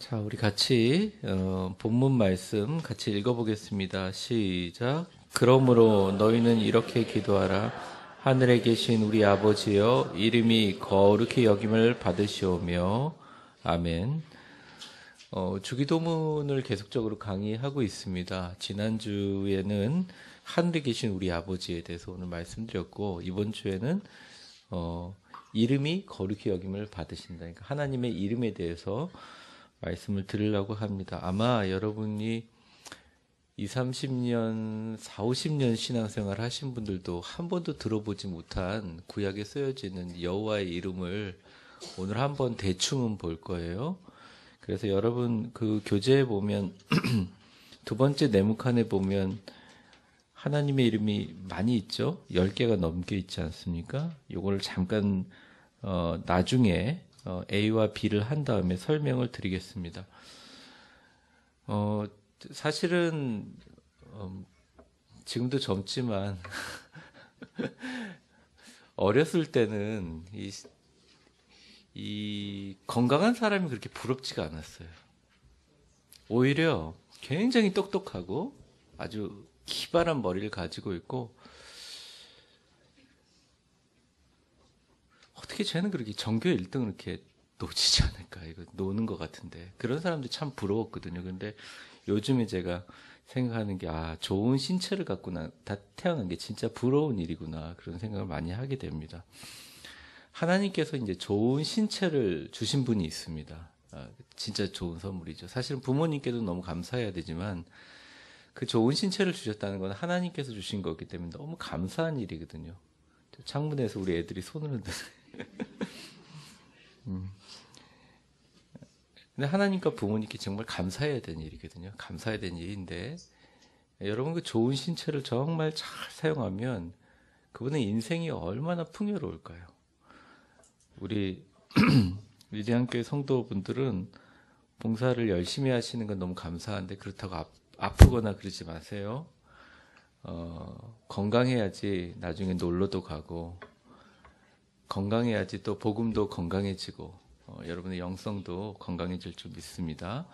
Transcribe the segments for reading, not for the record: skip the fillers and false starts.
자, 우리 같이 본문 말씀 같이 읽어보겠습니다. 시작. 그러므로 너희는 이렇게 기도하라. 하늘에 계신 우리 아버지여, 이름이 거룩히 여김을 받으시오며. 아멘. 주기도문을 계속적으로 강의하고 있습니다. 지난주에는 하늘에 계신 우리 아버지에 대해서 오늘 말씀드렸고, 이번 주에는 이름이 거룩히 여김을 받으신다. 그러니까 하나님의 이름에 대해서 말씀을 드리려고 합니다. 아마 여러분이 20, 30년, 40, 50년 신앙생활 하신 분들도 한 번도 들어보지 못한 구약에 쓰여지는 여호와의 이름을 오늘 한번 대충은 볼 거예요. 그래서 여러분 그 교재에 보면 두 번째 네모칸에 보면 하나님의 이름이 많이 있죠. 10개가 넘게 있지 않습니까? 요걸 잠깐 나중에 A와 B를 한 다음에 설명을 드리겠습니다. 사실은 지금도 젊지만 어렸을 때는 이 건강한 사람이 그렇게 부럽지가 않았어요. 오히려 굉장히 똑똑하고 아주 기발한 머리를 가지고 있고, 어떻게 쟤는 그렇게 전교 1등을 이렇게 놓치지 않을까? 이거 노는 것 같은데. 그런 사람들이 참 부러웠거든요. 근데 요즘에 제가 생각하는 게, 좋은 신체를 갖고 다 태어난 게 진짜 부러운 일이구나. 그런 생각을 많이 하게 됩니다. 하나님께서 이제 좋은 신체를 주신 분이 있습니다. 진짜 좋은 선물이죠. 사실은 부모님께도 너무 감사해야 되지만, 그 좋은 신체를 주셨다는 건 하나님께서 주신 거기 때문에 너무 감사한 일이거든요. 창문에서 우리 애들이 손을 흔드는. 근데 하나님과 부모님께 정말 감사해야 되는 일이거든요. 감사해야 되는 일인데, 여러분 그 좋은 신체를 정말 잘 사용하면 그분의 인생이 얼마나 풍요로울까요? 우리 위대한 교회 성도분들은 봉사를 열심히 하시는 건 너무 감사한데, 그렇다고 아프거나 그러지 마세요. 건강해야지 나중에 놀러도 가고, 건강해야지 또 복음도 건강해지고, 여러분의 영성도 건강해질 줄 믿습니다.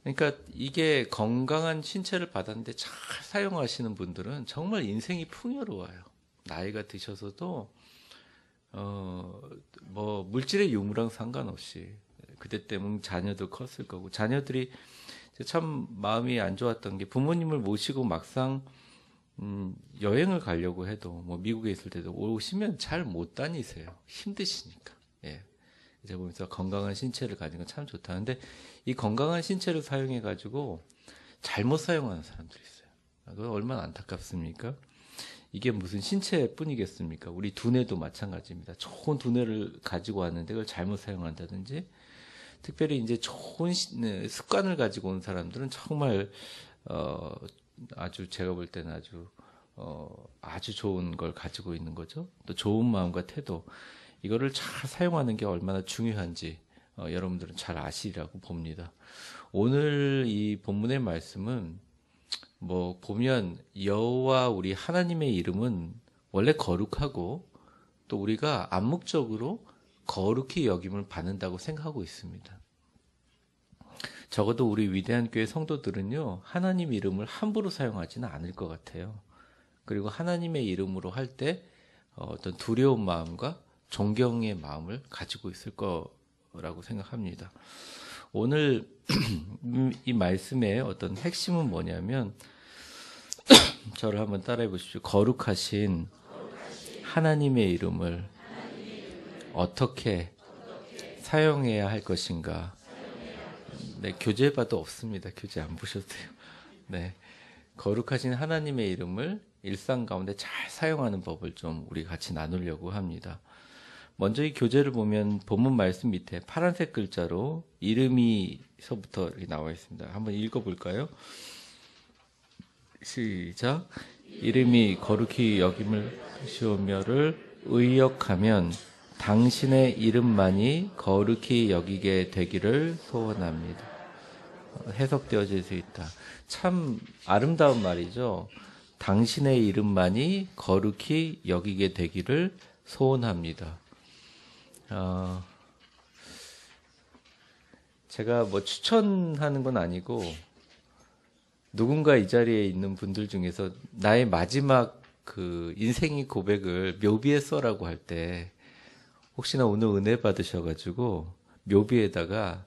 그러니까 이게 건강한 신체를 받았는데 잘 사용하시는 분들은 정말 인생이 풍요로워요. 나이가 드셔서도 뭐 물질의 유무랑 상관없이, 그때 때문에 자녀도 컸을 거고, 자녀들이 참 마음이 안 좋았던 게, 부모님을 모시고 막상 여행을 가려고 해도, 뭐 미국에 있을 때도 오시면 잘 못 다니세요. 힘드시니까. 예. 제가 보면서 건강한 신체를 가진 건 참 좋다는데, 이 건강한 신체를 사용해 가지고 잘못 사용하는 사람들이 있어요. 그거 얼마나 안타깝습니까? 이게 무슨 신체뿐이겠습니까? 우리 두뇌도 마찬가지입니다. 좋은 두뇌를 가지고 왔는데 그걸 잘못 사용한다든지, 특별히 이제 좋은 습관을 가지고 온 사람들은 정말 아주, 제가 볼 때는 아주 좋은 걸 가지고 있는 거죠. 또 좋은 마음과 태도, 이거를 잘 사용하는 게 얼마나 중요한지 여러분들은 잘 아시리라고 봅니다. 오늘 이 본문의 말씀은 뭐 보면 여호와 우리 하나님의 이름은 원래 거룩하고, 또 우리가 암묵적으로 거룩히 여김을 받는다고 생각하고 있습니다. 적어도 우리 위대한 교회 성도들은요, 하나님 이름을 함부로 사용하지는 않을 것 같아요. 그리고 하나님의 이름으로 할 때 어떤 두려운 마음과 존경의 마음을 가지고 있을 거라고 생각합니다. 오늘 이 말씀의 어떤 핵심은 뭐냐면, 저를 한번 따라해 보십시오. 거룩하신 하나님의 이름을 어떻게 사용해야 할 것인가. 네, 교재 봐도 없습니다. 교재 안 보셔도 돼요. 네, 거룩하신 하나님의 이름을 일상 가운데 잘 사용하는 법을 좀 우리 같이 나누려고 합니다. 먼저 이 교재를 보면 본문 말씀 밑에 파란색 글자로 이름이서부터 이렇게 나와 있습니다. 한번 읽어볼까요? 시작. 이름이 거룩히 여김을 시오며를 의역하면 당신의 이름만이 거룩히 여기게 되기를 소원합니다. 해석되어져 있다. 참 아름다운 말이죠. 당신의 이름만이 거룩히 여기게 되기를 소원합니다. 제가 뭐 추천하는 건 아니고 누군가 이 자리에 있는 분들 중에서 나의 마지막 그 인생의 고백을 묘비에 써라고 할 때 혹시나 오늘 은혜 받으셔가지고 묘비에다가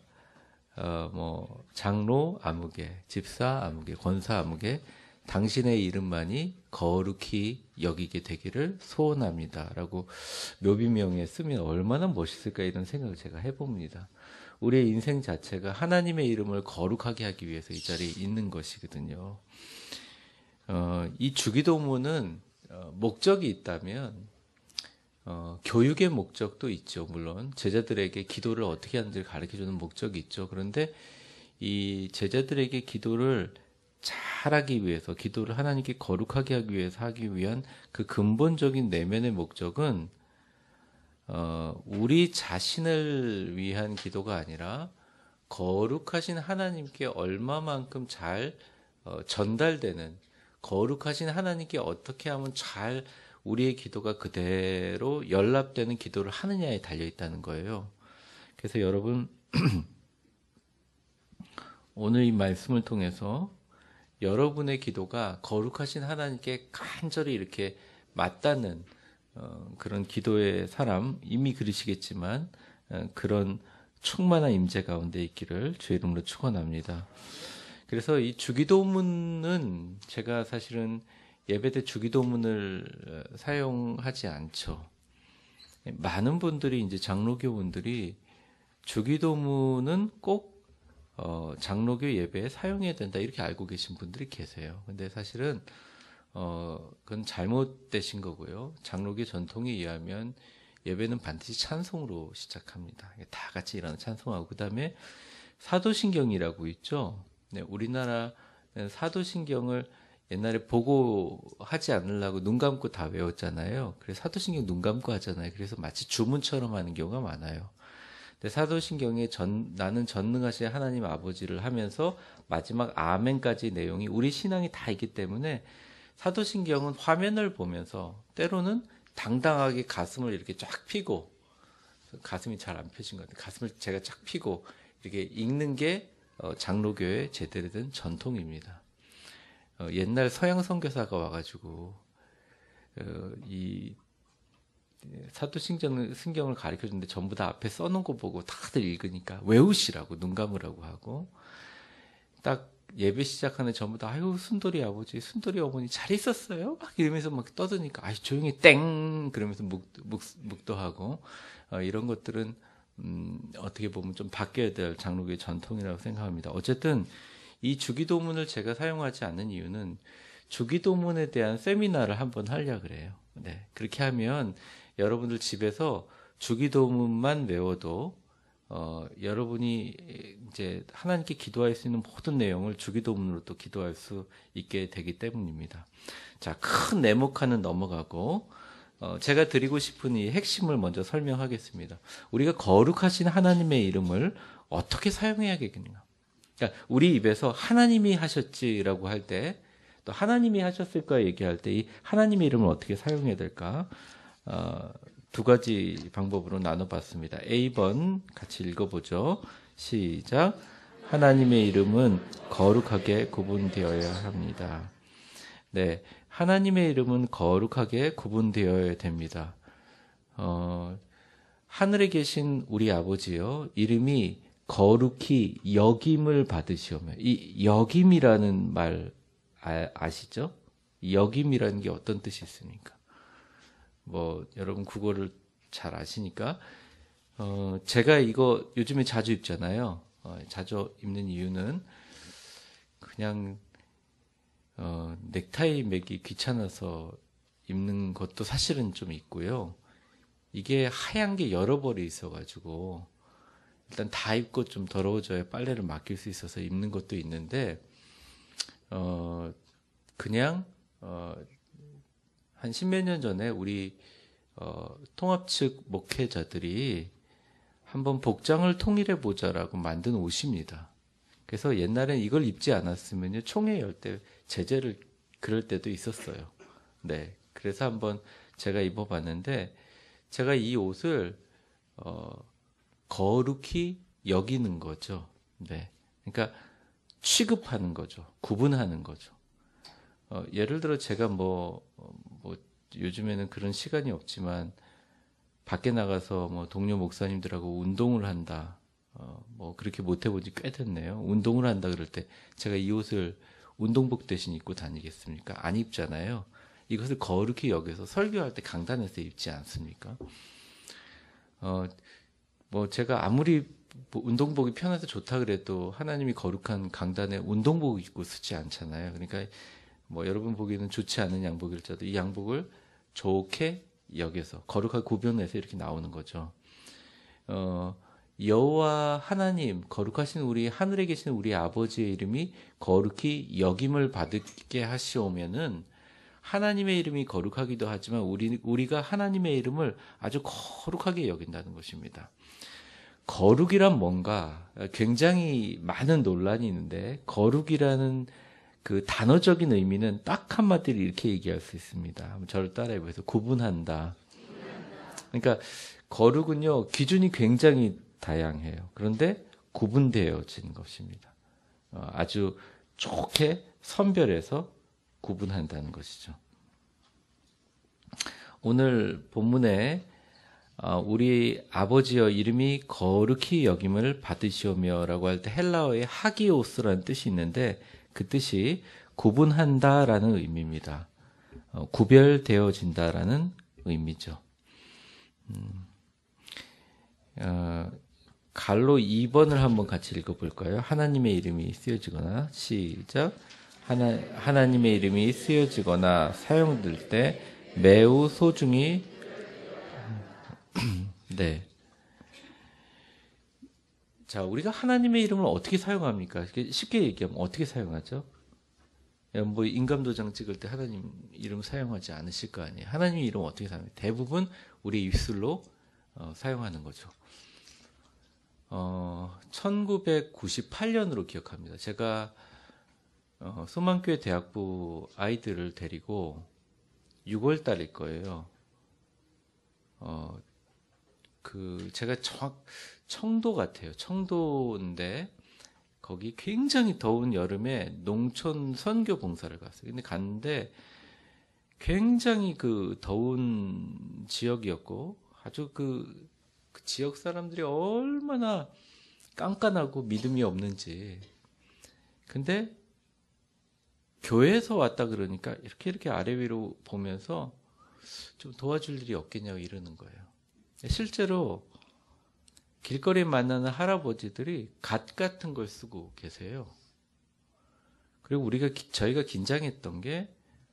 뭐 장로 아무개, 집사 아무개, 권사 아무개 당신의 이름만이 거룩히 여기게 되기를 소원합니다라고 묘비명에 쓰면 얼마나 멋있을까 이런 생각을 제가 해봅니다. 우리의 인생 자체가 하나님의 이름을 거룩하게 하기 위해서 이 자리에 있는 것이거든요. 이 주기도문은 목적이 있다면 교육의 목적도 있죠. 물론 제자들에게 기도를 어떻게 하는지를 가르쳐주는 목적이 있죠. 그런데 이 제자들에게 기도를 잘하기 위해서, 기도를 하나님께 거룩하게 하기 위해서 하기 위한 그 근본적인 내면의 목적은 우리 자신을 위한 기도가 아니라 거룩하신 하나님께 얼마만큼 잘 전달되는, 거룩하신 하나님께 어떻게 하면 잘 우리의 기도가 그대로 연락되는 기도를 하느냐에 달려 있다는 거예요. 그래서 여러분 오늘 이 말씀을 통해서 여러분의 기도가 거룩하신 하나님께 간절히 이렇게 맞닿는 그런 기도의 사람, 이미 그러시겠지만 그런 충만한 임재 가운데 있기를 주의 이름으로 축원합니다. 그래서 이 주기도문은 제가 사실은 예배 때 주기도문을 사용하지 않죠. 많은 분들이 이제 장로교분들이 주기도문은 꼭 장로교 예배에 사용해야 된다 이렇게 알고 계신 분들이 계세요. 근데 사실은 그건 잘못되신 거고요. 장로교 전통에 의하면 예배는 반드시 찬송으로 시작합니다. 다 같이 일어나 찬송하고 그다음에 사도신경이라고 있죠. 네, 우리나라 사도신경을 옛날에 보고 하지 않으려고 눈 감고 다 외웠잖아요. 그래서 사도신경 눈 감고 하잖아요. 그래서 마치 주문처럼 하는 경우가 많아요. 근데 사도신경에 나는 전능하신 하나님 아버지를 하면서 마지막 아멘까지 내용이 우리 신앙이 다 있기 때문에 사도신경은 화면을 보면서 때로는 당당하게 가슴을 이렇게 쫙 펴고, 가슴이 잘 안 펴진 것 같아요. 가슴을 제가 쫙 펴고 이렇게 읽는 게 장로교의 제대로 된 전통입니다. 옛날 서양 선교사가 와가지고 이 사도신경을 가르쳐 주는데 전부 다 앞에 써놓은 거 보고 다들 읽으니까 외우시라고 눈 감으라고 하고, 딱 예배 시작하는 전부 다 아유 순돌이 아버지, 순돌이 어머니 잘 있었어요? 막 이러면서 막 떠드니까 아유 조용히 땡 그러면서 묵도하고 이런 것들은 어떻게 보면 좀 바뀌어야 될 장로교의 전통이라고 생각합니다. 어쨌든 이 주기도문을 제가 사용하지 않는 이유는 주기도문에 대한 세미나를 한번 하려고 그래요. 네, 그렇게 하면 여러분들 집에서 주기도문만 외워도 여러분이 이제 하나님께 기도할 수 있는 모든 내용을 주기도문으로 또 기도할 수 있게 되기 때문입니다. 자, 큰 내목하는 넘어가고 제가 드리고 싶은 이 핵심을 먼저 설명하겠습니다. 우리가 거룩하신 하나님의 이름을 어떻게 사용해야겠느냐? 그러니까 우리 입에서 하나님이 하셨지라고 할 때, 또 하나님이 하셨을까 얘기할 때 이 하나님의 이름을 어떻게 사용해야 될까? 두 가지 방법으로 나눠봤습니다. A번 같이 읽어보죠. 시작. 하나님의 이름은 거룩하게 구분되어야 합니다. 네, 하나님의 이름은 거룩하게 구분되어야 됩니다. 하늘에 계신 우리 아버지요, 이름이 거룩히 여김을 받으시오며, 이 여김이라는 말 아시죠? 여김이라는 게 어떤 뜻이 있습니까? 뭐 여러분 국어를 잘 아시니까 제가 이거 요즘에 자주 입잖아요. 자주 입는 이유는 그냥 넥타이 매기 귀찮아서 입는 것도 사실은 좀 있고요. 이게 하얀 게 여러 벌이 있어가지고 일단 다 입고 좀 더러워져야 빨래를 맡길 수 있어서 입는 것도 있는데 그냥 한 십몇 년 전에 우리 통합 측 목회자들이 한번 복장을 통일해 보자라고 만든 옷입니다. 그래서 옛날엔 이걸 입지 않았으면요 총회 열 때 제재를 그럴 때도 있었어요. 네, 그래서 한번 제가 입어봤는데 제가 이 옷을 거룩히 여기는 거죠. 네. 그러니까 취급하는 거죠. 구분하는 거죠. 예를 들어 제가 뭐 요즘에는 그런 시간이 없지만 밖에 나가서 뭐 동료 목사님들하고 운동을 한다. 뭐 그렇게 못 해본 지 꽤 됐네요. 운동을 한다 그럴 때 제가 이 옷을 운동복 대신 입고 다니겠습니까? 안 입잖아요. 이것을 거룩히 여겨서 설교할 때 강단에서 입지 않습니까? 뭐 제가 아무리 운동복이 편해서 좋다 그래도 하나님이 거룩한 강단에 운동복 입고 쓰지 않잖아요. 그러니까 뭐 여러분 보기에는 좋지 않은 양복일지라도 이 양복을 좋게 여겨서 거룩하게 구별해서 이렇게 나오는 거죠. 여호와 하나님 거룩하신 우리 하늘에 계신 우리 아버지의 이름이 거룩히 여김을 받게 하시오면은 하나님의 이름이 거룩하기도 하지만 우리가 하나님의 이름을 아주 거룩하게 여긴다는 것입니다. 거룩이란 뭔가 굉장히 많은 논란이 있는데 거룩이라는 그 단어적인 의미는 딱 한마디로 이렇게 얘기할 수 있습니다. 한번 저를 따라해보세요. 구분한다. 그러니까 거룩은요 기준이 굉장히 다양해요. 그런데 구분되어진 것입니다. 아주 좋게 선별해서 구분한다는 것이죠. 오늘 본문에 우리 아버지여 이름이 거룩히 여김을 받으시오며라고 할 때 헬라어의 하기오스라는 뜻이 있는데 그 뜻이 구분한다라는 의미입니다. 구별되어진다라는 의미죠. 갈로 2번을 한번 같이 읽어볼까요? 하나님의 이름이 쓰여지거나 시작. 하나님의 이름이 쓰여지거나 사용될 때 매우 소중히 네. 자, 우리가 하나님의 이름을 어떻게 사용합니까? 쉽게 얘기하면 어떻게 사용하죠? 뭐 인감도장 찍을 때 하나님 이름 사용하지 않으실 거 아니에요. 하나님 이름 어떻게 사용해요? 대부분 우리 입술로 사용하는 거죠. 1998년으로 기억합니다. 제가 소망교회 대학부 아이들을 데리고 6월 달일 거예요. 제가 청도 같아요. 청도인데 거기 굉장히 더운 여름에 농촌 선교 봉사를 갔어요. 근데 갔는데 굉장히 그 더운 지역이었고 아주 그 지역 사람들이 얼마나 깐깐하고 믿음이 없는지. 근데 교회에서 왔다 그러니까 이렇게 아래 위로 보면서 좀 도와줄 일이 없겠냐고 이러는 거예요. 실제로 길거리에 만나는 할아버지들이 갓 같은 걸 쓰고 계세요. 그리고 저희가 긴장했던 게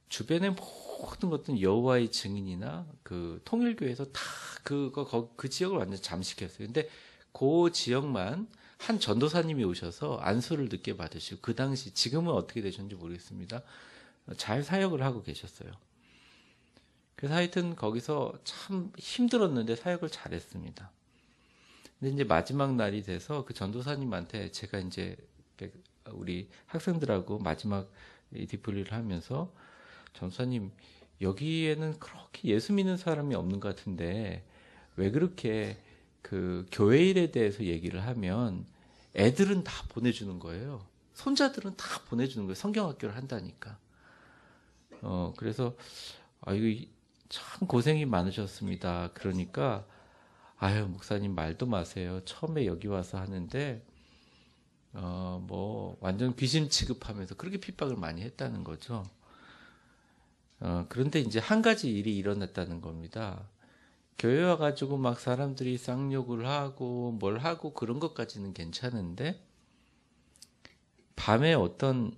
주변의 모든 것들은 여호와의 증인이나 그 통일교회에서 다 그 지역을 완전 잠식했어요. 근데 그 지역만 한 전도사님이 오셔서 안수를 늦게 받으시고 그 당시 지금은 어떻게 되셨는지 모르겠습니다. 잘 사역을 하고 계셨어요. 그래서 하여튼 거기서 참 힘들었는데 사역을 잘했습니다. 근데 이제 마지막 날이 돼서 그 전도사님한테 제가 이제 우리 학생들하고 마지막 디플리를 하면서 전도사님 여기에는 그렇게 예수 믿는 사람이 없는 것 같은데 왜 그렇게 그 교회 일에 대해서 얘기를 하면 애들은 다 보내주는 거예요. 손자들은 다 보내주는 거예요. 성경학교를 한다니까. 그래서 이거 참 고생이 많으셨습니다. 그러니까 아유 목사님 말도 마세요. 처음에 여기 와서 하는데 뭐 완전 귀신 취급하면서 그렇게 핍박을 많이 했다는 거죠. 그런데 이제 한 가지 일이 일어났다는 겁니다. 교회 와가지고 막 사람들이 쌍욕을 하고 뭘 하고 그런 것까지는 괜찮은데 밤에 어떤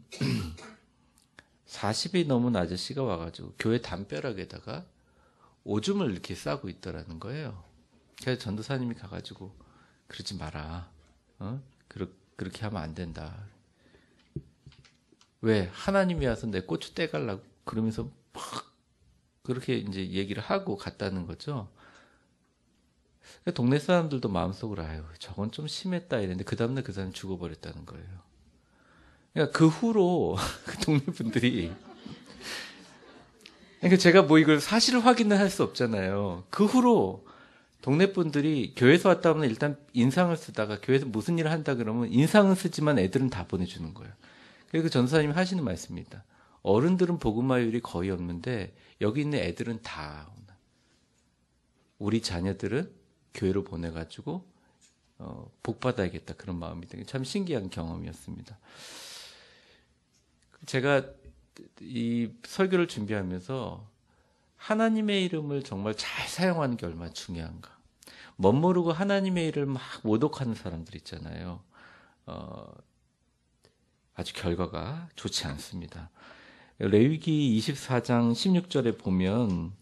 40이 넘은 아저씨가 와가지고 교회 담벼락에다가 오줌을 이렇게 싸고 있더라는 거예요. 그래서 전도사님이 가가지고 그러지 마라. 그렇게 하면 안 된다. 왜? 하나님이 와서 내 고추 떼갈라고 그러면서 막 그렇게 이제 얘기를 하고 갔다는 거죠. 동네 사람들도 마음속으로 아유 저건 좀 심했다 이랬는데 그 다음날 그 사람이 죽어버렸다는 거예요. 그러니까 그 후로 그 동네 분들이 그러니까 제가 뭐 이걸 사실을 확인을 할 수 없잖아요. 그 후로 동네 분들이 교회에서 왔다 하면 일단 인상을 쓰다가 교회에서 무슨 일을 한다 그러면 인상은 쓰지만 애들은 다 보내주는 거예요. 그래서 전사님이 하시는 말씀입니다. 어른들은 복음화율이 거의 없는데 여기 있는 애들은 다 우리 자녀들은 교회로 보내가지고 복 받아야겠다 그런 마음이 되게 참 신기한 경험이었습니다. 제가 이 설교를 준비하면서 하나님의 이름을 정말 잘 사용하는 게 얼마나 중요한가. 멋모르고 하나님의 이름을 막 모독하는 사람들 있잖아요. 아주 결과가 좋지 않습니다. 레위기 24장 16절에 보면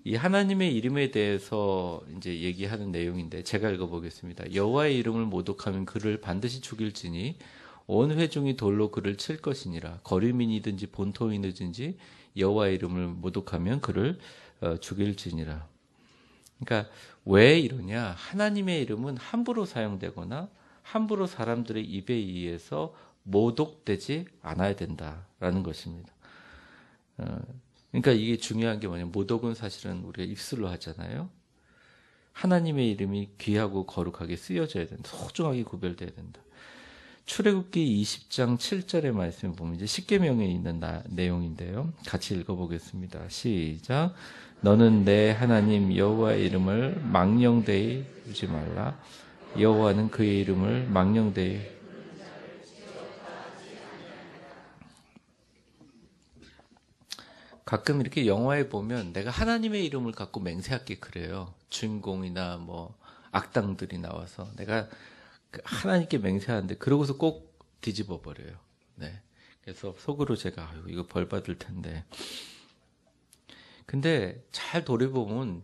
이 하나님의 이름에 대해서 이제 얘기하는 내용인데 제가 읽어보겠습니다. 여호와의 이름을 모독하면 그를 반드시 죽일지니 온 회중이 돌로 그를 칠 것이니라. 거류민이든지 본토인이든지 여호와의 이름을 모독하면 그를 죽일지니라. 그러니까 왜 이러냐? 하나님의 이름은 함부로 사용되거나 함부로 사람들의 입에 의해서 모독되지 않아야 된다라는 것입니다. 그러니까 이게 중요한 게 뭐냐면 모독은 사실은 우리가 입술로 하잖아요. 하나님의 이름이 귀하고 거룩하게 쓰여져야 된다. 소중하게 구별돼야 된다. 출애굽기 20장 7절의 말씀을 보면 이제 십계명에 있는 내용인데요. 같이 읽어보겠습니다. 시작. 너는 내 하나님 여호와의 이름을 망령되이 부르지 말라. 여호와는 그의 이름을 망령되이 가끔 이렇게 영화에 보면 내가 하나님의 이름을 갖고 맹세할게 그래요. 주인공이나 뭐 악당들이 나와서 내가 하나님께 맹세하는데 그러고서 꼭 뒤집어 버려요. 네. 그래서 속으로 제가 이거 벌 받을 텐데. 근데 잘 돌아보면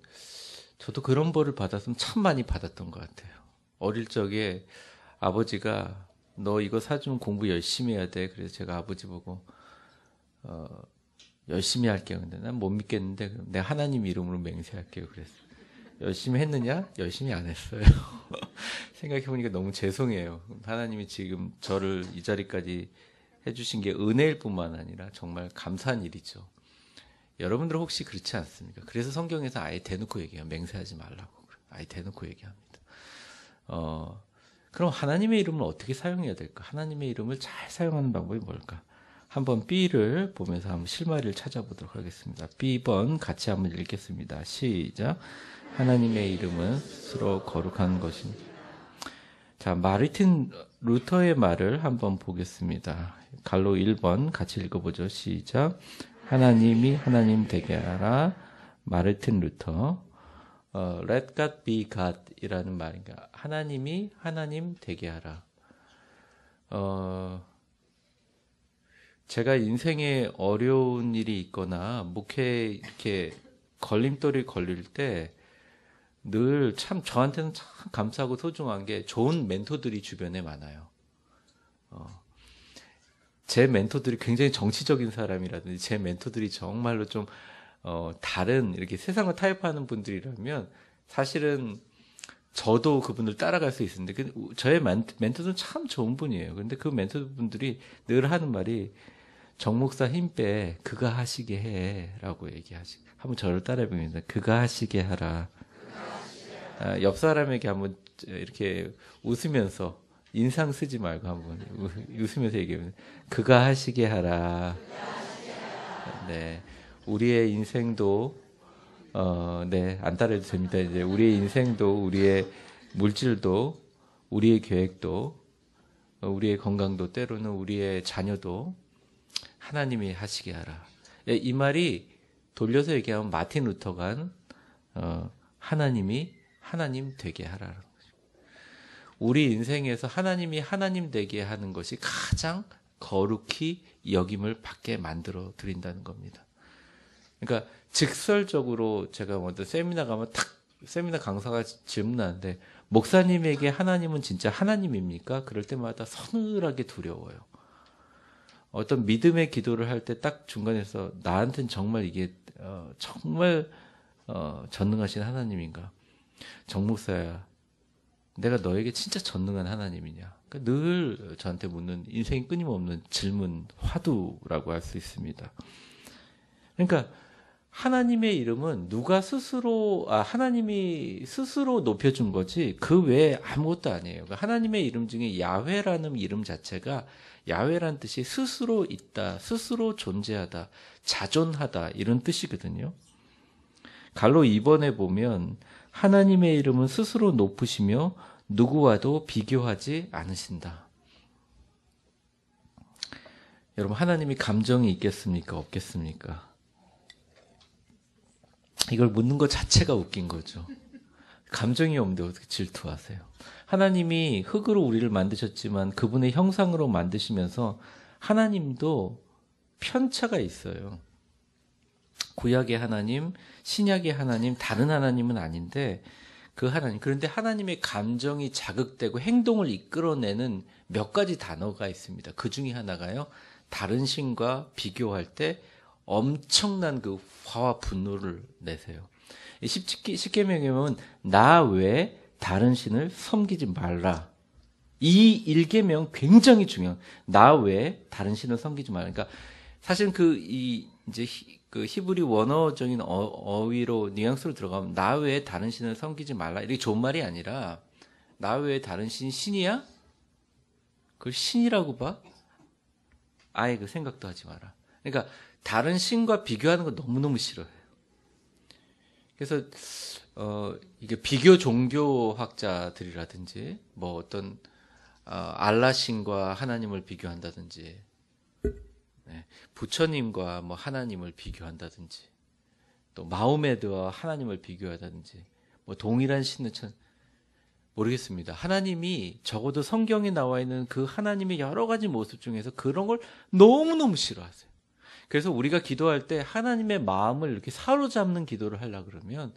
저도 그런 벌을 받았으면 참 많이 받았던 것 같아요. 어릴 적에 아버지가 너 이거 사주면 공부 열심히 해야 돼. 그래서 제가 아버지 보고 열심히 할게요. 근데 난 못 믿겠는데 내가 하나님 이름으로 맹세할게요. 그랬어요. 열심히 했느냐? 열심히 안 했어요. 생각해보니까 너무 죄송해요. 하나님이 지금 저를 이 자리까지 해주신 게 은혜일 뿐만 아니라 정말 감사한 일이죠. 여러분들 혹시 그렇지 않습니까? 그래서 성경에서 아예 대놓고 얘기해요. 맹세하지 말라고. 아예 대놓고 얘기합니다. 그럼 하나님의 이름을 어떻게 사용해야 될까? 하나님의 이름을 잘 사용하는 방법이 뭘까? 한번 B를 보면서 한번 실마리를 찾아보도록 하겠습니다. B번 같이 한번 읽겠습니다. 시작. 하나님의 이름은 스스로 거룩한 것입니다. 자, 마르틴 루터의 말을 한번 보겠습니다. 갈로 1번 같이 읽어보죠. 시작. 하나님이 하나님 되게 하라. 마르틴 루터. Let God be God 이라는 말인가. 하나님이 하나님 되게 하라. 제가 인생에 어려운 일이 있거나 목회에 이렇게 걸림돌이 걸릴 때 늘 참 저한테는 참 감사하고 소중한 게 좋은 멘토들이 주변에 많아요. 제 멘토들이 굉장히 정치적인 사람이라든지 제 멘토들이 정말로 좀 다른 이렇게 세상을 타협하는 분들이라면 사실은 저도 그분을 따라갈 수 있었는데 저의 멘토들은 참 좋은 분이에요. 그런데 그 멘토분들이 늘 하는 말이 정 목사 힘 빼 그가 하시게 해라고 얘기하시. 한번 저를 따라해보겠습니다. 그가 하시게 하라. 옆 사람에게 한번 이렇게 웃으면서 인상 쓰지 말고 한번 웃으면서 얘기해보세요. 그가 하시게 하라. 네, 우리의 인생도 네, 안 따라해도 됩니다. 이제 우리의 인생도 우리의 물질도 우리의 계획도 우리의 건강도 때로는 우리의 자녀도 하나님이 하시게 하라. 이 말이 돌려서 얘기하면 마틴 루터가 하나님이 하나님 되게 하라는 거죠. 우리 인생에서 하나님이 하나님 되게 하는 것이 가장 거룩히 여김을 받게 만들어 드린다는 겁니다. 그러니까 직설적으로 제가 먼저 세미나 가면 세미나 강사가 질문하는데 목사님에게 하나님은 진짜 하나님입니까? 그럴 때마다 서늘하게 두려워요. 어떤 믿음의 기도를 할 때 딱 중간에서 나한테는 정말 이게 정말 전능하신 하나님인가? 정 목사야, 내가 너에게 진짜 전능한 하나님이냐? 그러니까 늘 저한테 묻는 인생이 끊임없는 질문 화두라고 할 수 있습니다. 그러니까 하나님의 이름은 하나님이 스스로 높여준 거지 그 외에 아무것도 아니에요. 그러니까 하나님의 이름 중에 야훼라는 이름 자체가 야훼라는 뜻이 스스로 있다, 스스로 존재하다, 자존하다 이런 뜻이거든요. 갈로 2번에 보면 하나님의 이름은 스스로 높으시며 누구와도 비교하지 않으신다. 여러분, 하나님이 감정이 있겠습니까? 없겠습니까? 이걸 묻는 것 자체가 웃긴 거죠. 감정이 없는데 어떻게 질투하세요? 하나님이 흙으로 우리를 만드셨지만 그분의 형상으로 만드시면서 하나님도 편차가 있어요. 구약의 하나님, 신약의 하나님, 다른 하나님은 아닌데 그 하나님, 그런데 하나님의 감정이 자극되고 행동을 이끌어내는 몇 가지 단어가 있습니다. 그 중에 하나가요, 다른 신과 비교할 때 엄청난 그 화와 분노를 내세요. 십계명에 보면 나 외에 다른 신을 섬기지 말라. 이 1계명 굉장히 중요한. 나 외에 다른 신을 섬기지 말라. 그러니까 사실 이제 그 히브리 원어적인 어휘로 뉘앙스로 들어가면 나 외에 다른 신을 섬기지 말라. 이게 좋은 말이 아니라 나 외에 다른 신이야? 그걸 신이라고 봐? 아예 그 생각도 하지 마라. 그러니까 다른 신과 비교하는 거 너무너무 싫어해요. 그래서 이게 비교 종교학자들이라든지 뭐 어떤 알라 신과 하나님을 비교한다든지, 네, 부처님과 뭐 하나님을 비교한다든지, 또 마호메드와 하나님을 비교하다든지, 뭐 동일한 신을 모르겠습니다. 하나님이 적어도 성경에 나와 있는 그 하나님의 여러 가지 모습 중에서 그런 걸 너무너무 싫어하세요. 그래서 우리가 기도할 때 하나님의 마음을 이렇게 사로잡는 기도를 하려고 그러면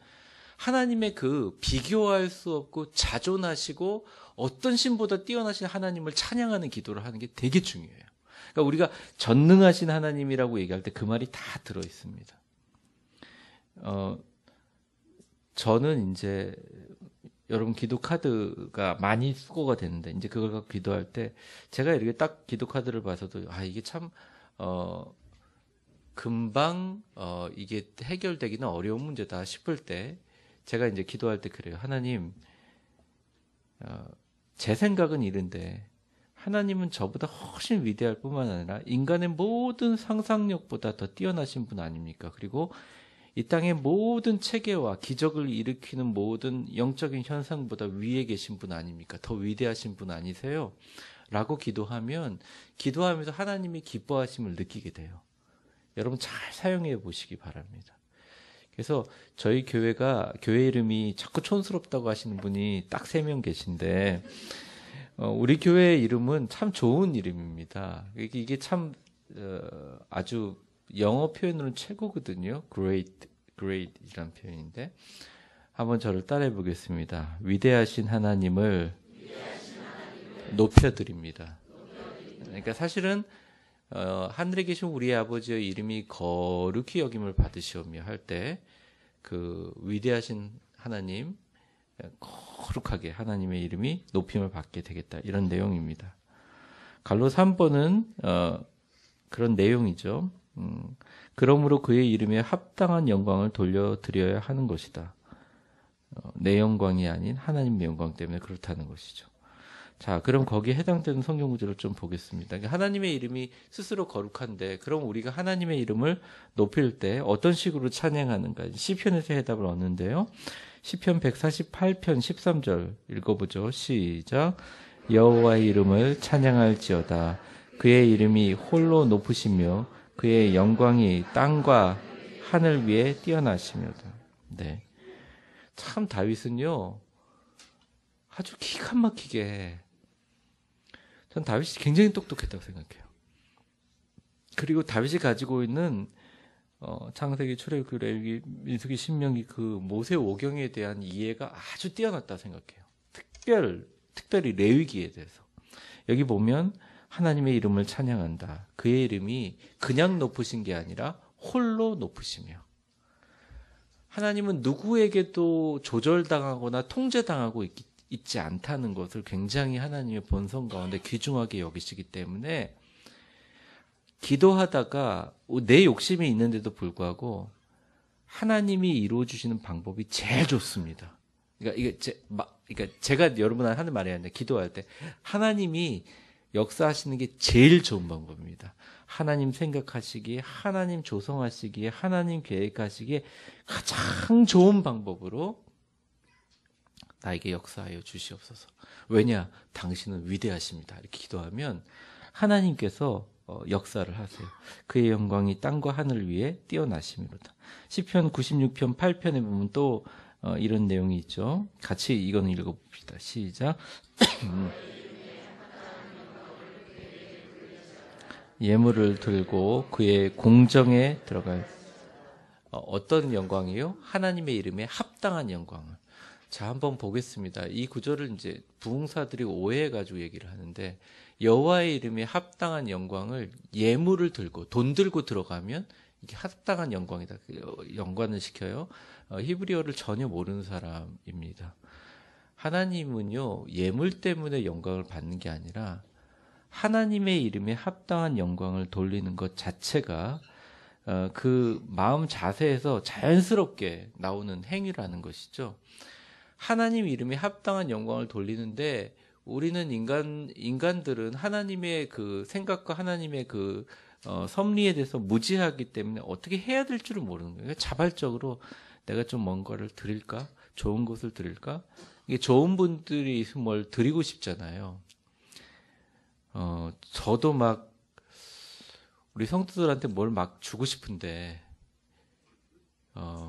하나님의 그 비교할 수 없고 자존하시고 어떤 신보다 뛰어나신 하나님을 찬양하는 기도를 하는 게 되게 중요해요. 그러니까 우리가 전능하신 하나님이라고 얘기할 때 그 말이 다 들어 있습니다. 저는 이제 여러분 기도 카드가 많이 수거가 되는데 이제 그걸 갖고 기도할 때 제가 이렇게 딱 기도 카드를 봐서도 이게 참 금방 이게 해결되기는 어려운 문제다 싶을 때 제가 이제 기도할 때 그래요. 하나님, 제 생각은 이런데 하나님은 저보다 훨씬 위대할 뿐만 아니라 인간의 모든 상상력보다 더 뛰어나신 분 아닙니까? 그리고 이 땅의 모든 체계와 기적을 일으키는 모든 영적인 현상보다 위에 계신 분 아닙니까? 더 위대하신 분 아니세요? 라고 기도하면서 하나님이 기뻐하심을 느끼게 돼요. 여러분 잘 사용해 보시기 바랍니다. 그래서 저희 교회 이름이 자꾸 촌스럽다고 하시는 분이 딱 3명 계신데, 우리 교회 이름은 참 좋은 이름입니다. 이게 참 아주 영어 표현으로는 최고거든요. great이라는 표현인데 한번 저를 따라해 보겠습니다. 위대하신 하나님을 높여드립니다. 그러니까 사실은 하늘에 계신 우리의 아버지의 이름이 거룩히 여김을 받으시오며 할 때 그 위대하신 하나님, 거룩하게 하나님의 이름이 높임을 받게 되겠다, 이런 내용입니다. 갈로 3번은 그런 내용이죠. 그러므로 그의 이름에 합당한 영광을 돌려드려야 하는 것이다. 내 영광이 아닌 하나님의 영광 때문에 그렇다는 것이죠. 자, 그럼 거기에 해당되는 성경 구절을 좀 보겠습니다. 그러니까 하나님의 이름이 스스로 거룩한데, 그럼 우리가 하나님의 이름을 높일 때 어떤 식으로 찬양하는가? 시편에서 해답을 얻는데요. 시편 148편 13절 읽어보죠. 시작. 여호와의 이름을 찬양할지어다. 그의 이름이 홀로 높으시며 그의 영광이 땅과 하늘 위에 뛰어나시며다. 네, 참 다윗은요 아주 기가 막히게, 전 다윗이 굉장히 똑똑했다고 생각해요. 그리고 다윗이 가지고 있는 창세기, 출애굽기, 레위기, 민수기, 신명기 그 모세 오경에 대한 이해가 아주 뛰어났다고 생각해요. 특별히 레위기에 대해서. 여기 보면 하나님의 이름을 찬양한다. 그의 이름이 그냥 높으신 게 아니라 홀로 높으시며, 하나님은 누구에게도 조절당하거나 통제당하고 있지 않다는 것을 굉장히 하나님의 본성 가운데 귀중하게 여기시기 때문에 기도하다가 내 욕심이 있는데도 불구하고 하나님이 이루어 주시는 방법이 제일 좋습니다. 그러니까 그러니까 제가 여러분한테 하는 말이 아니라 기도할 때 하나님이 역사하시는 게 제일 좋은 방법입니다. 하나님 생각하시기에, 하나님 조성하시기에, 하나님 계획하시기에 가장 좋은 방법으로 나에게 역사하여 주시옵소서. 왜냐? 당신은 위대하십니다. 이렇게 기도하면 하나님께서 역사를 하세요. 그의 영광이 땅과 하늘을 위해 뛰어나심이로다. 시편 96편 8편에 보면 또 이런 내용이 있죠. 같이 이거는 읽어봅시다. 시작. 예물을 들고 그의 공정에 들어갈 어떤 영광이요? 하나님의 이름에 합당한 영광을. 자, 한번 보겠습니다. 이 구절을 이제 부흥사들이 오해해가지고 얘기를 하는데, 여호와의 이름에 합당한 영광을 예물을 들고 돈 들고 들어가면 이게 합당한 영광이다. 연관을 시켜요. 히브리어를 전혀 모르는 사람입니다. 하나님은요, 예물 때문에 영광을 받는 게 아니라 하나님의 이름에 합당한 영광을 돌리는 것 자체가 그 마음 자세에서 자연스럽게 나오는 행위라는 것이죠. 하나님 이름에 합당한 영광을 돌리는데, 우리는 인간들은 하나님의 그 생각과 하나님의 그 섭리에 대해서 무지하기 때문에 어떻게 해야 될 줄을 모르는 거예요. 자발적으로 내가 좀 뭔가를 드릴까? 좋은 것을 드릴까? 이게 좋은 분들이 뭘 드리고 싶잖아요. 저도 막 우리 성도들한테 뭘 막 주고 싶은데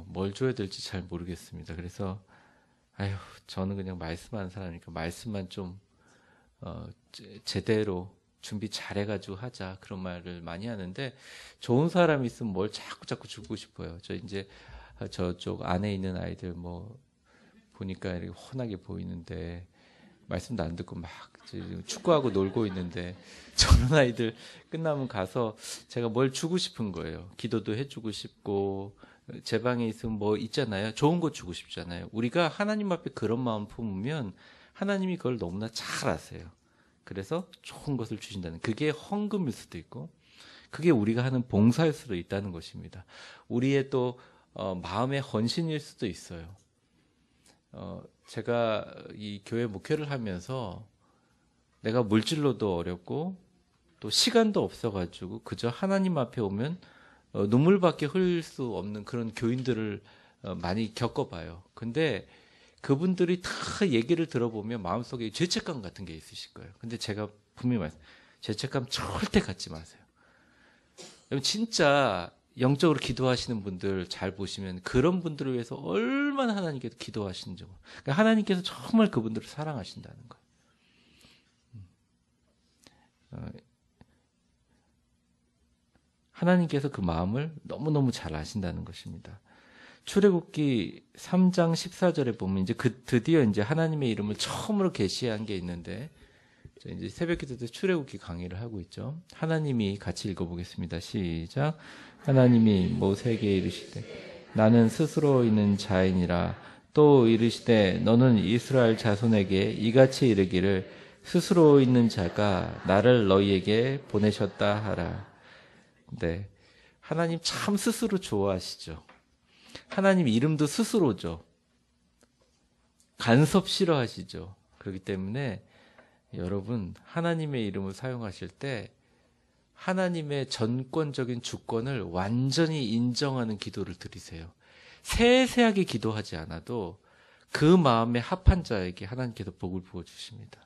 뭘 줘야 될지 잘 모르겠습니다. 그래서 저는 그냥 말씀하는 사람이니까 말씀만 좀 제대로 준비 잘해가지고 하자, 그런 말을 많이 하는데, 좋은 사람이 있으면 뭘 자꾸 주고 싶어요. 저 이제 저쪽 안에 있는 아이들 뭐 보니까 이렇게 훤하게 보이는데 말씀도 안 듣고 막 축구하고 놀고 있는데, 저런 아이들 끝나면 가서 제가 뭘 주고 싶은 거예요. 기도도 해주고 싶고, 제 방에 있으면 뭐 있잖아요. 좋은 거 주고 싶잖아요. 우리가 하나님 앞에 그런 마음 품으면 하나님이 그걸 너무나 잘 아세요. 그래서 좋은 것을 주신다는, 그게 헌금일 수도 있고, 그게 우리가 하는 봉사일 수도 있다는 것입니다. 우리의 또 마음의 헌신일 수도 있어요. 제가 이 교회 목회를 하면서 내가 물질로도 어렵고 또 시간도 없어가지고 그저 하나님 앞에 오면 눈물밖에 흘릴 수 없는 그런 교인들을 많이 겪어봐요. 근데 그분들이 다 얘기를 들어보면 마음속에 죄책감 같은 게 있으실 거예요. 근데 제가 분명히 말해요. 죄책감 절대 갖지 마세요. 여러분 진짜 영적으로 기도하시는 분들 잘 보시면 그런 분들을 위해서 얼마나 하나님께서 기도하시는지, 그러니까 하나님께서 정말 그분들을 사랑하신다는 거예요. 하나님께서 그 마음을 너무너무 잘 아신다는 것입니다. 출애굽기 3장 14절에 보면 이제 드디어 이제 하나님의 이름을 처음으로 계시한 게 있는데, 이제 새벽기도 때 출애굽기 강의를 하고 있죠. 하나님이 같이 읽어보겠습니다. 시작. 하나님이 모세에게 이르시되 나는 스스로 있는 자이니라. 또 이르시되 너는 이스라엘 자손에게 이같이 이르기를 스스로 있는 자가 나를 너희에게 보내셨다 하라. 네, 하나님 참 스스로 좋아하시죠. 하나님 이름도 스스로죠. 간섭 싫어하시죠. 그렇기 때문에 여러분 하나님의 이름을 사용하실 때 하나님의 전권적인 주권을 완전히 인정하는 기도를 드리세요. 세세하게 기도하지 않아도 그 마음에 합한 자에게 하나님께서 복을 부어주십니다.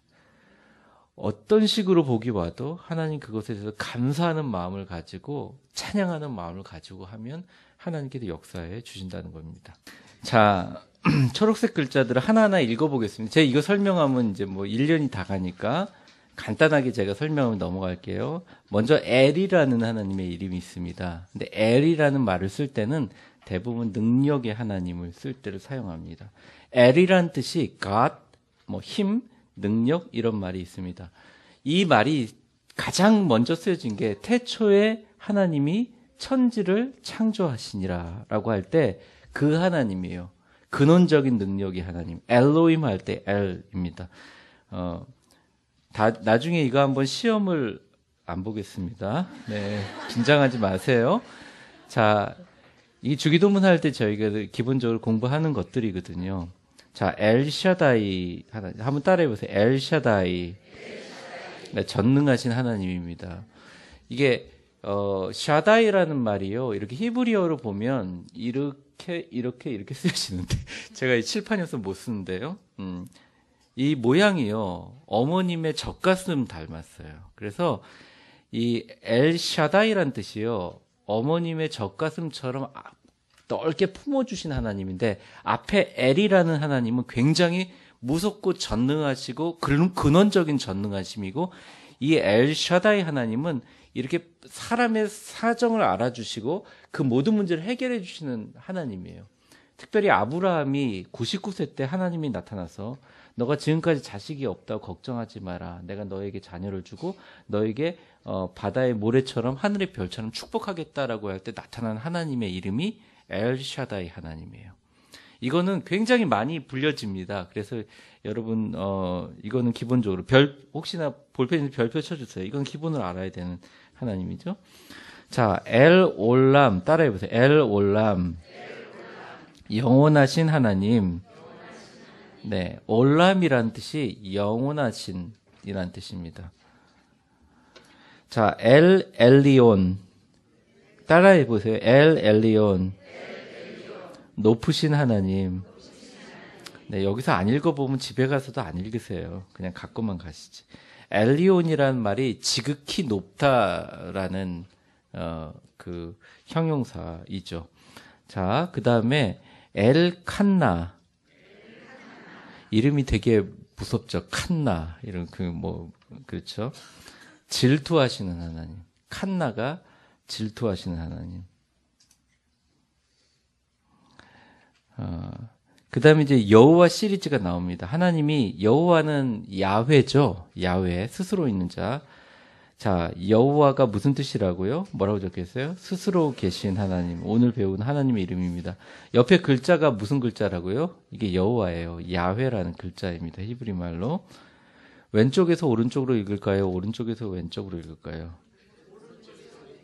어떤 식으로 복이 와도 하나님 그것에 대해서 감사하는 마음을 가지고 찬양하는 마음을 가지고 하면 하나님께서 역사해 주신다는 겁니다. 자, 초록색 글자들을 하나하나 읽어보겠습니다. 제가 이거 설명하면 이제 뭐 1년이 다 가니까 간단하게 제가 설명하면 넘어갈게요. 먼저 엘이라는 하나님의 이름이 있습니다. 근데 엘이라는 말을 쓸 때는 대부분 능력의 하나님을 쓸 때를 사용합니다. 엘이란 뜻이 God, 뭐 힘, 능력 이런 말이 있습니다. 이 말이 가장 먼저 쓰여진 게 태초에 하나님이 천지를 창조하시니라 라고 할 때 그 하나님이에요. 근원적인 능력의 하나님. 엘로임 할 때 엘입니다. 나중에 이거 한번 시험을 안 보겠습니다. 네, 긴장하지 마세요. 자, 이 주기도문 할 때 저희가 기본적으로 공부하는 것들이거든요. 자, 엘샤다이 하나님. 한번 따라해 보세요. 엘샤다이. 네, 전능하신 하나님입니다. 이게 샤다이라는 말이요. 이렇게 히브리어로 보면 이렇게 쓰여지는데 제가 이 칠판에서 못 쓰는데요. 이 모양이요. 어머님의 젖가슴 닮았어요. 그래서 이 엘샤다이란 뜻이요. 어머님의 젖가슴처럼 넓게 품어주신 하나님인데 앞에 엘이라는 하나님은 굉장히 무섭고 전능하시고 근원적인 전능하심이고 이 엘샤다이 하나님은 이렇게 사람의 사정을 알아주시고 그 모든 문제를 해결해 주시는 하나님이에요. 특별히 아브라함이 99세 때 하나님이 나타나서 너가 지금까지 자식이 없다고 걱정하지 마라. 내가 너에게 자녀를 주고 너에게 바다의 모래처럼 하늘의 별처럼 축복하겠다라고 할 때 나타난 하나님의 이름이 엘샤다이 하나님이에요. 이거는 굉장히 많이 불려집니다. 그래서 여러분 이거는 기본적으로 혹시나 볼펜에 별표 쳐주세요. 이건 기본으로 알아야 되는 하나님이죠. 자, 엘올람 따라해 보세요. 엘올람 영원하신 하나님. 네, 올람이란 뜻이 영원하신이란 뜻입니다. 자, 엘 엘리온 따라해 보세요. 엘 엘리온 높으신 하나님. 네, 여기서 안 읽어보면 집에 가서도 안 읽으세요. 그냥 갖고만 가시지. 엘리온이라는 말이 지극히 높다라는 그 형용사이죠. 자, 그 다음에 엘칸나 이름이 되게 무섭죠. 칸나 이런 그렇죠. 질투하시는 하나님. 칸나가 질투하시는 하나님. 그 다음에 이제 여호와 시리즈가 나옵니다. 하나님이 여호와는 야훼죠. 야훼 스스로 있는 자. 자, 여호와가 무슨 뜻이라고요? 뭐라고 적혀있어요? 스스로 계신 하나님. 오늘 배운 하나님의 이름입니다. 옆에 글자가 무슨 글자라고요? 이게 여호와예요. 야훼라는 글자입니다. 히브리 말로. 왼쪽에서 오른쪽으로 읽을까요? 오른쪽에서 왼쪽으로 읽을까요?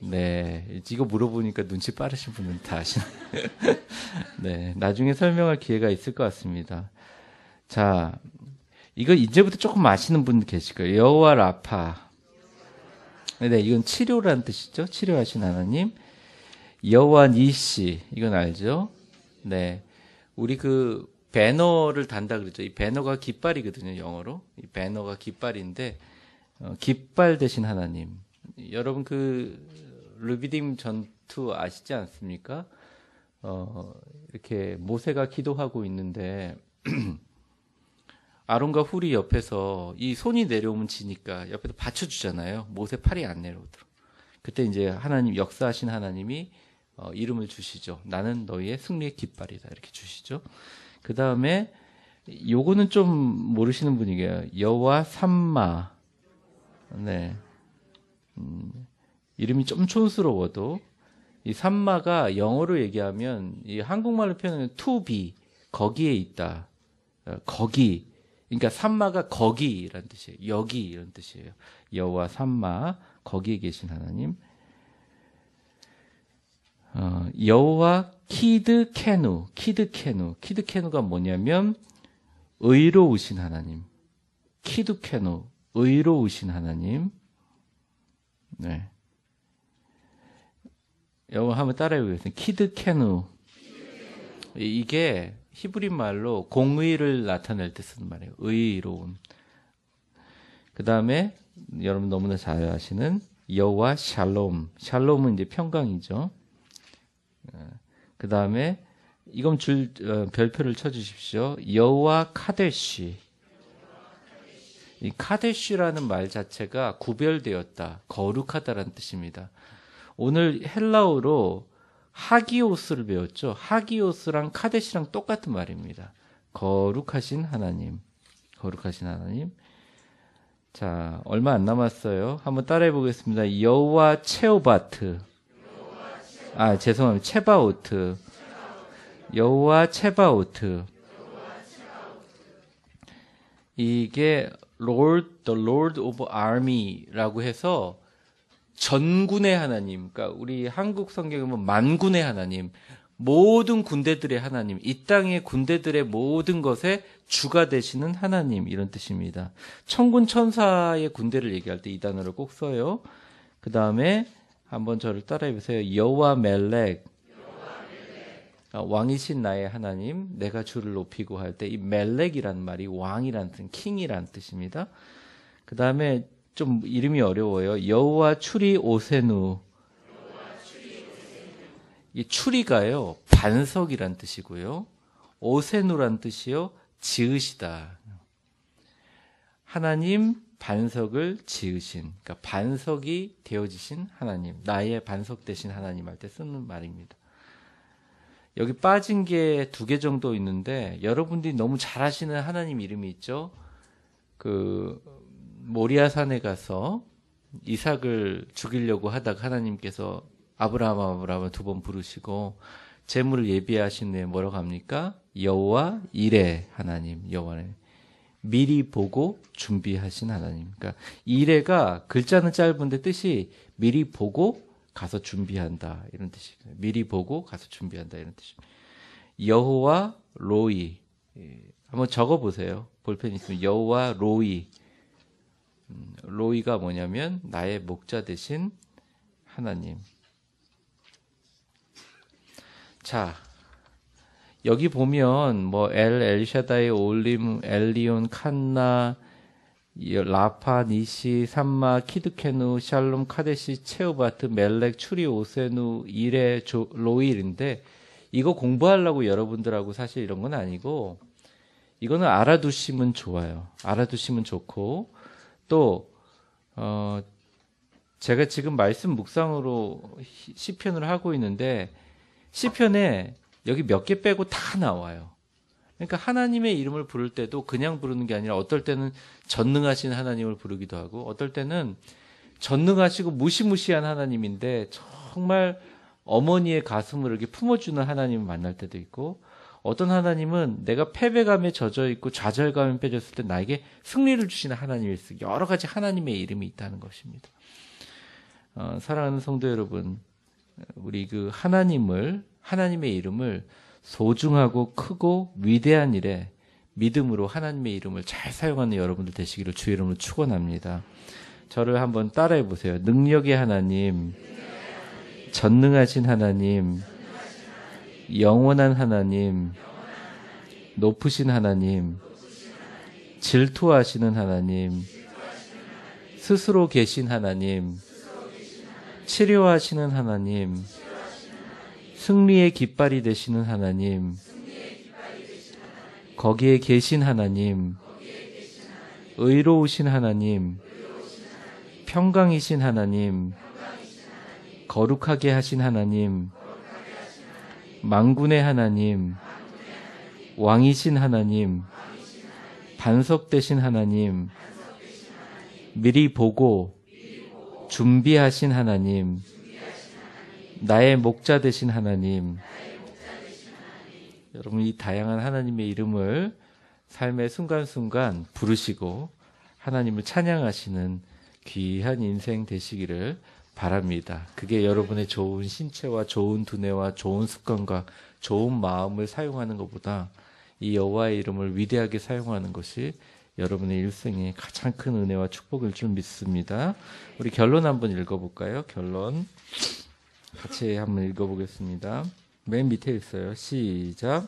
네, 이거 물어보니까 눈치 빠르신 분은 다 아시나? 네, 나중에 설명할 기회가 있을 것 같습니다. 자, 이거 이제부터 조금 아시는 분 계실 거예요. 여호와 라파. 네, 이건 치료라는 뜻이죠. 치료하신 하나님. 여호와 니시, 이건 알죠? 네, 우리 그 배너를 단다 그러죠. 이 배너가 깃발이거든요, 영어로. 이 배너가 깃발인데 깃발 대신 하나님. 여러분 르비딤 전투 아시지 않습니까? 이렇게 모세가 기도하고 있는데 아론과 훌이 옆에서 이 손이 내려오면 지니까 옆에서 받쳐주잖아요. 모세 팔이 안 내려오도록. 그때 이제 하나님 역사하신 하나님이 이름을 주시죠. 나는 너희의 승리의 깃발이다 이렇게 주시죠. 그 다음에 요거는 좀 모르시는 분이게요. 여호와 삼마. 네. 이름이 좀 촌스러워도 이 삼마가 영어로 얘기하면 이 한국말로 표현하면 to be 거기에 있다. 거기. 그러니까 삼마가 거기라는 뜻이에요. 여기 이런 뜻이에요. 여호와 삼마 거기에 계신 하나님. 여호와 키드케누가 뭐냐면 의로우신 하나님. 키드케누 의로우신 하나님. 네. 영어 한번 따라해 보겠습니다. 키드케누. 이게 히브리 말로 공의를 나타낼 때 쓰는 말이에요. 의로움. 그 다음에 여러분 너무나 잘 아시는 여호와 샬롬. 샬롬은 이제 평강이죠. 그 다음에 이건 별표를 쳐주십시오. 여호와 카데시. 이 카데시라는 말 자체가 구별되었다, 거룩하다라는 뜻입니다. 오늘 헬라어로 하기오스를 배웠죠. 하기오스랑 카데시랑 똑같은 말입니다. 거룩하신 하나님. 거룩하신 하나님. 자, 얼마 안 남았어요. 한번 따라해 보겠습니다. 여호와 체오바트. 죄송합니다. 체바오트. 여호와 체바오트. 이게 the Lord of Army라고 해서 전군의 하나님, 그러니까 우리 한국 성경에 보면 만군의 하나님, 모든 군대들의 하나님, 이 땅의 군대들의 모든 것에 주가 되시는 하나님, 이런 뜻입니다. 천군 천사의 군대를 얘기할 때 이 단어를 꼭 써요. 그 다음에 한번 저를 따라해 보세요. 여호와 멜렉, 왕이신 나의 하나님, 내가 주를 높이고 할 때 이 멜렉이란 말이 왕이란 뜻, 킹이란 뜻입니다. 그 다음에 좀 이름이 어려워요. 여호와 추리 오세누. 이 추리가요, 반석이란 뜻이고요. 오세누란 뜻이요, 지으시다. 하나님 반석을 지으신, 그러니까 반석이 되어지신 하나님, 나의 반석 되신 하나님 할 때 쓰는 말입니다. 여기 빠진 게 2개 정도 있는데, 여러분들이 너무 잘 아시는 하나님 이름이 있죠. 그 모리아산에 가서 이삭을 죽이려고 하다가 하나님께서 아브라함 아브라함을 2번 부르시고 제물을 예비하신 후에 뭐라고 합니까? 여호와 이레 하나님, 여호와는 미리 보고 준비하신 하나님. 그러니까 이레가 글자는 짧은데 뜻이 미리 보고 가서 준비한다, 이런 뜻이에요. 미리 보고 가서 준비한다, 이런 뜻입니다. 여호와 로이, 한번 적어보세요. 볼펜 있으면 여호와 로이. 로이가 뭐냐면 나의 목자 되신 하나님. 자, 여기 보면 뭐 엘샤다이, 올림, 엘리온, 칸나, 라파, 니시, 삼마, 키드케누, 샬롬, 카데시, 체오바트, 멜렉, 추리, 오세누, 이레, 로일인데, 이거 공부하려고 여러분들하고 사실 이런 건 아니고, 이거는 알아두시면 좋아요. 알아두시면 좋고, 또 제가 지금 말씀 묵상으로 시편을 하고 있는데, 시편에 여기 몇 개 빼고 다 나와요. 그러니까 하나님의 이름을 부를 때도 그냥 부르는 게 아니라 어떨 때는 전능하신 하나님을 부르기도 하고, 어떨 때는 전능하시고 무시무시한 하나님인데 정말 어머니의 가슴을 이렇게 품어주는 하나님을 만날 때도 있고, 어떤 하나님은 내가 패배감에 젖어 있고 좌절감에 빠졌을 때 나에게 승리를 주시는 하나님이 있어요. 여러 가지 하나님의 이름이 있다는 것입니다. 사랑하는 성도 여러분, 우리 그 하나님의 이름을 소중하고 크고 위대한 일에 믿음으로 하나님의 이름을 잘 사용하는 여러분들 되시기를 주의 이름으로 축원합니다. 저를 한번 따라해 보세요. 능력의 하나님, 전능하신 하나님, 영원한 하나님, 높으신 하나님, 질투하시는 하나님, 스스로 계신 하나님, 치료하시는 하나님, 승리의 깃발이 되시는 하나님, 거기에 계신 하나님, 의로우신 하나님, 평강이신 하나님, 거룩하게 하신 하나님, 만군의 하나님, 왕이신 하나님, 반석 되신 하나님, 미리 보고 준비하신 하나님, 나의 목자 되신 하나님. 여러분, 이 다양한 하나님의 이름을 삶의 순간순간 부르시고 하나님을 찬양하시는 귀한 인생 되시기를 바랍니다. 그게 여러분의 좋은 신체와 좋은 두뇌와 좋은 습관과 좋은 마음을 사용하는 것보다 이 여호와의 이름을 위대하게 사용하는 것이 여러분의 일생에 가장 큰 은혜와 축복일 줄 믿습니다. 우리 결론 한번 읽어볼까요? 결론 같이 한번 읽어보겠습니다. 맨 밑에 있어요. 시작.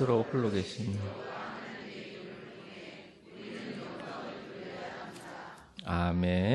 스스로 홀로 계신 아멘.